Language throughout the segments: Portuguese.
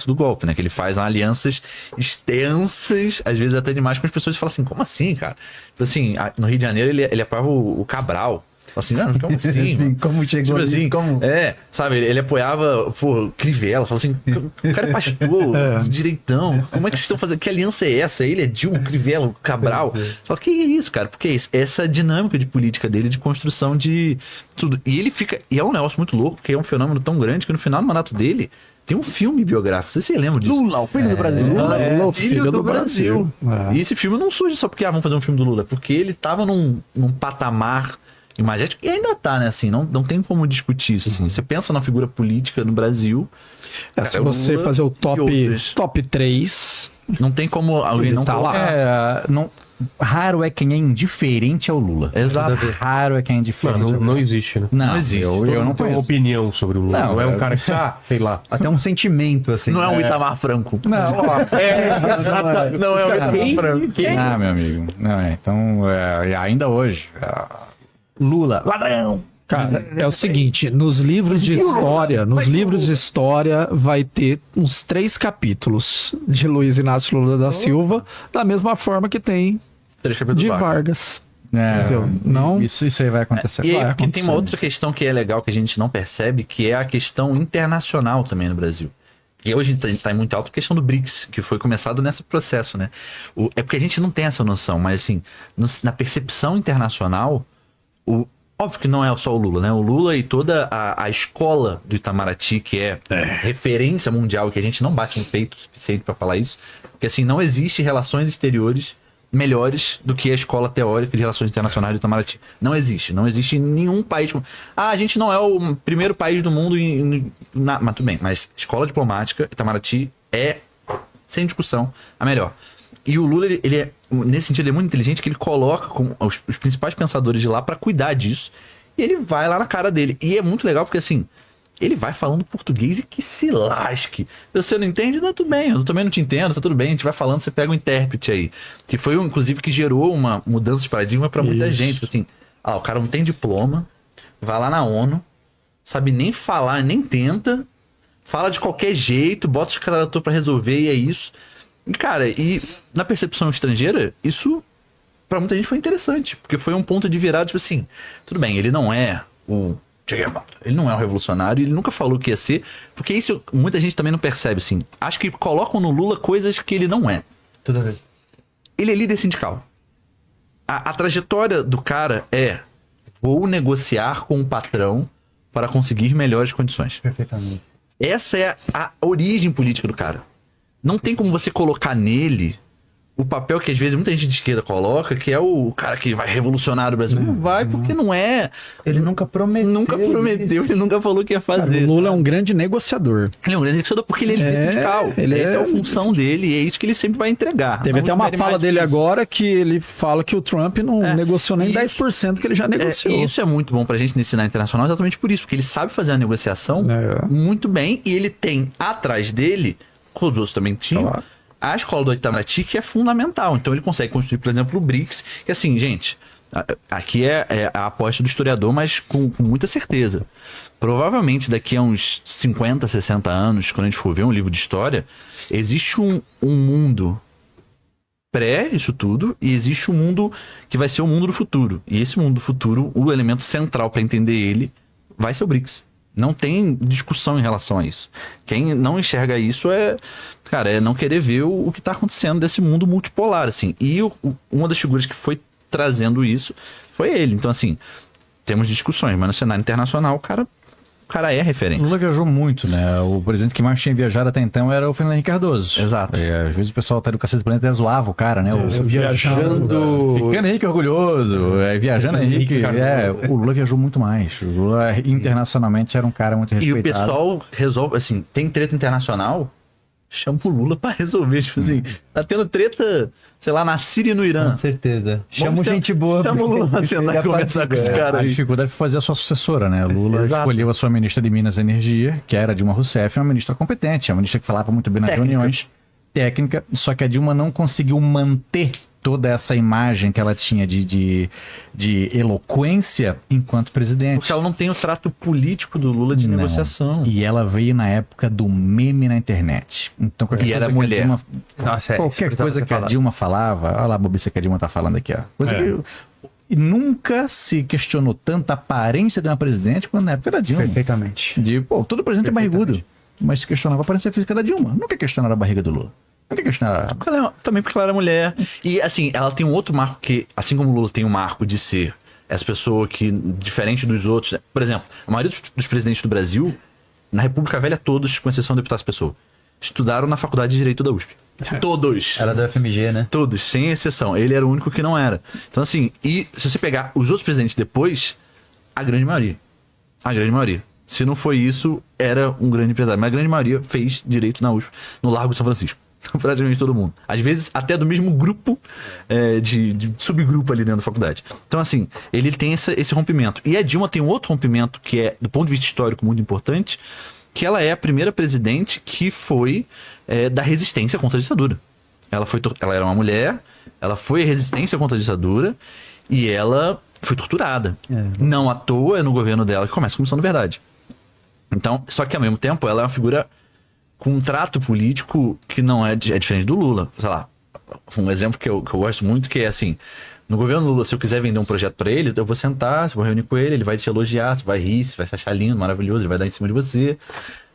do golpe, né? Que ele faz alianças extensas, às vezes até demais, com as pessoas e fala assim, como assim, cara? Tipo assim, no Rio de Janeiro ele apoiava o Cabral. Fala assim, não, como assim? Assim, como chegou tipo nisso, assim, como... sabe, ele apoiava, Crivella, fala assim, o cara é pastor, direitão, como é que vocês estão fazendo? Que aliança é essa? Ele é Dilma, Crivella, Cabral. Só que é isso, cara, porque é isso, essa dinâmica de política dele, de construção de tudo. E ele fica, e é um negócio muito louco, porque é um fenômeno tão grande que no final do mandato dele, tem um filme biográfico, não sei se você lembra disso. Lula, o filho do Brasil. Lula, o filho do Brasil. E esse filme não surge só porque, vamos fazer um filme do Lula, porque ele tava num patamar imagético, e ainda tá, né, assim, não tem como discutir isso, assim. Você pensa na figura política no Brasil... se você Lula fazer o e top 3... Não tem como alguém não tá colocar. lá. Raro é quem é indiferente ao Lula. Exato. Raro é quem é indiferente. Não existe, né? Não existe. Eu não tenho conheço. opinião sobre o Lula. Não é um cara que, sei lá. Até um sentimento, assim. Não é um Itamar Franco. Não, ó. Exato. Não é um Itamar Franco. Ah, meu amigo. Não é. Então, ainda hoje. Lula, ladrão! Cara, é o seguinte, nos livros de história vai ter uns 3 capítulos de Luiz Inácio Lula da Silva, da mesma forma que tem 3 capítulos de Vargas. Vargas. É, Entendeu? Não... Isso aí vai acontecer. E aí, Vai porque tem acontecer uma outra isso. questão que é legal, que a gente não percebe, que é a questão internacional também no Brasil. E hoje está muito alto a questão do BRICS, que foi começado nesse processo, né? É porque a gente não tem essa noção, mas assim, na percepção internacional, óbvio que não é só o Lula, né? O Lula e toda a escola do Itamaraty, que é referência mundial, que a gente não bate no peito o suficiente para falar isso, porque assim, não existe relações exteriores melhores do que a escola teórica de relações internacionais do Itamaraty. Não existe em nenhum país. A gente não é o primeiro país do mundo mas tudo bem, mas escola diplomática, Itamaraty é, sem discussão, a melhor. E o Lula, ele é, nesse sentido, ele é muito inteligente, que ele coloca os principais pensadores de lá para cuidar disso, e ele vai lá na cara dele. E é muito legal porque, assim, ele vai falando português e que se lasque. Você não entende? Não, tudo bem, eu também não te entendo, tá tudo bem, a gente vai falando, você pega um intérprete aí. Que foi, inclusive, que gerou uma mudança de paradigma para muita gente. Assim, o cara não tem diploma, vai lá na ONU, sabe nem falar, nem tenta, fala de qualquer jeito, bota os tradutor para resolver e é isso. E, cara, na percepção estrangeira, isso pra muita gente foi interessante, porque foi um ponto de virada, tipo assim, tudo bem, ele não é o Che Guevara, ele não é um revolucionário, ele nunca falou que ia ser, porque isso muita gente também não percebe, assim. Acho que colocam no Lula coisas que ele não é. Toda vez. Ele é líder sindical. A trajetória do cara vou negociar com o patrão para conseguir melhores condições. Perfeitamente. Essa é a origem política do cara. Não tem como você colocar nele o papel que às vezes muita gente de esquerda coloca, que é o cara que vai revolucionar o Brasil. Não vai, porque não é. Ele nunca prometeu. Ele nunca falou que ia fazer. Cara, o Lula é um grande negociador. Ele é um grande negociador porque ele é líder sindical. Essa é a função dele e é isso que ele sempre vai entregar. Teve até uma fala dele agora que ele fala que o Trump não negociou nem isso, 10% que ele já negociou. E isso é muito bom pra gente ensinar internacional exatamente por isso, porque ele sabe fazer a negociação muito bem e ele tem atrás dele, os outros também tinham, a escola do Itamaraty, que é fundamental. Então ele consegue construir, por exemplo, o BRICS, que assim, gente, aqui é a aposta do historiador, mas com muita certeza. Provavelmente daqui a uns 50, 60 anos, quando a gente for ver um livro de história, existe um mundo pré isso tudo e existe um mundo que vai ser o mundo do futuro. E esse mundo do futuro, o elemento central para entender ele, vai ser o BRICS. Não tem discussão em relação a isso. Quem não enxerga isso é não querer ver o que está acontecendo desse mundo multipolar, assim. E uma das figuras que foi trazendo isso foi ele. Então, assim, temos discussões, mas no cenário internacional, o cara é referência. Lula viajou muito, né? O presidente que mais tinha viajado até então era o Fernando Henrique Cardoso. Exato. Às vezes o pessoal tá do Cacete do Planeta zoava o cara, né? Viajando. Ficando Henrique orgulhoso, viajando Henrique. O Lula viajou muito mais. O Lula internacionalmente era um cara muito respeitado. E o pessoal resolve, assim, tem treta internacional, chama o Lula pra resolver. Tipo assim, tá tendo treta, sei lá, na Síria e no Irã. Com certeza. Chama gente boa. Chama o Lula pra sentar e conversar com os caras. A dificuldade foi fazer a sua sucessora, né? Lula escolheu a sua ministra de Minas e Energia, que era Dilma Rousseff, uma ministra competente, uma ministra que falava muito bem nas reuniões, técnica, só que a Dilma não conseguiu manter toda essa imagem que ela tinha de eloquência enquanto presidente. Porque ela não tem o trato político do Lula de Não. negociação. E ela veio na época do meme na internet. Então, qualquer E era coisa que a mulher. Dilma- Nossa, qualquer coisa que a Dilma falava, olha lá a bobice que a Dilma tá falando aqui, ó. Coisa que e nunca se questionou tanta aparência de uma presidente quanto na época da Dilma. Perfeitamente. Todo presidente é barrigudo. Mas se questionava a aparência física da Dilma. Nunca questionaram a barriga do Lula. Nunca questionaram. Também porque ela era mulher. E assim, ela tem um outro marco que, assim como o Lula tem um marco de ser essa pessoa que, diferente dos outros, né? Por exemplo, a maioria dos presidentes do Brasil, na República Velha, todos, com exceção do deputado Pessoa, estudaram na Faculdade de Direito da USP. Todos. Ela é da FMG, né? Todos, sem exceção. Ele era o único que não era. Então, assim, e se você pegar os outros presidentes depois, a grande maioria. A grande maioria. Se não foi isso, era um grande empresário. Mas a grande maioria fez direito na USP, no Largo de São Francisco. Praticamente todo mundo. Às vezes, até do mesmo grupo, de subgrupo ali dentro da faculdade. Então, assim, ele tem esse rompimento. E a Dilma tem um outro rompimento que é, do ponto de vista histórico, muito importante, que ela é a primeira presidente que foi da resistência contra a ditadura. Ela era uma mulher, ela foi resistência contra a ditadura e ela foi torturada. Não à toa é no governo dela que começa a Comissão da Verdade. Então, só que ao mesmo tempo ela é uma figura com um trato político que não é diferente do Lula. Sei lá, um exemplo que eu gosto muito que é assim, no governo Lula, se eu quiser vender um projeto pra ele, eu vou sentar, você vai reunir com ele vai te elogiar, você vai rir, você vai se achar lindo, maravilhoso, ele vai dar em cima de você.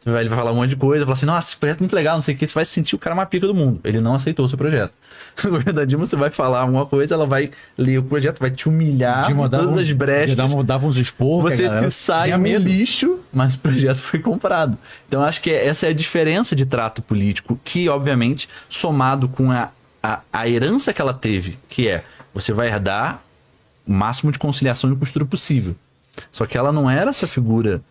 Ele vai falar um monte de coisa, vai falar assim, nossa, esse projeto é muito legal, não sei o que, você vai se sentir o cara mais pica do mundo. Ele não aceitou o seu projeto. No governo da Dilma, você vai falar alguma coisa, ela vai ler o projeto, vai te humilhar Dilma em todas as brechas. Dava uns esporros. Você sai no lixo, mas o projeto foi comprado. Então, acho que essa é a diferença de trato político, que, obviamente, somado com a herança que ela teve, que é, você vai herdar o máximo de conciliação e costura possível. Só que ela não era essa figura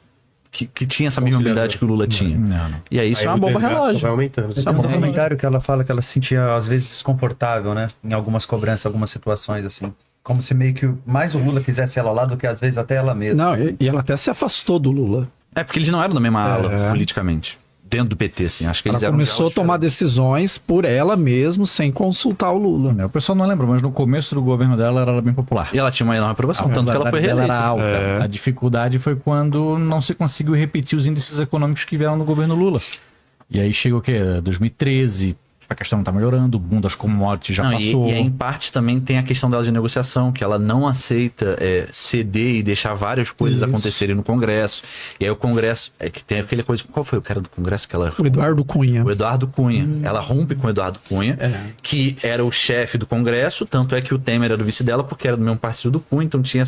que tinha essa mesma habilidade que o Lula tinha. Não. E aí isso é uma bomba relógio. Vai aumentando. Isso é Tem uma um bomba relógio. documentário que ela fala que ela se sentia, às vezes, desconfortável, né? Em algumas cobranças, algumas situações, assim. Como se meio que mais o Lula quisesse ela lá do que, às vezes, até ela mesma. Não, e ela até se afastou do Lula. É porque eles não eram da mesma ala politicamente. Dentro do PT, assim. Acho que Ela eles eram começou a tomar decisões por ela mesmo, sem consultar o Lula. O pessoal não lembra, mas no começo do governo dela ela era bem popular. E ela tinha uma enorme aprovação, tanto que ela foi Ela reeleita. era alta. A dificuldade foi quando não se conseguiu repetir os índices econômicos que vieram no governo Lula. E aí chega o quê? 2013, a questão não tá melhorando, o boom das commodities já Não, passou. e aí, em parte, também tem a questão dela de negociação, que ela não aceita ceder e deixar várias coisas Isso. acontecerem no Congresso. E aí o Congresso, que tem aquela coisa... Qual foi o cara do Congresso que ela... O Eduardo Cunha. O Eduardo Cunha. Ela rompe com o Eduardo Cunha, que era o chefe do Congresso, tanto é que o Temer era o vice dela, porque era do mesmo partido do Cunha, então tinha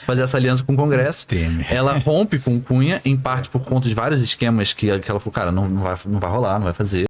fazer essa aliança com o Congresso. Temer. Ela rompe com o Cunha, em parte por conta de vários esquemas que ela falou, cara, não vai rolar, não vai fazer.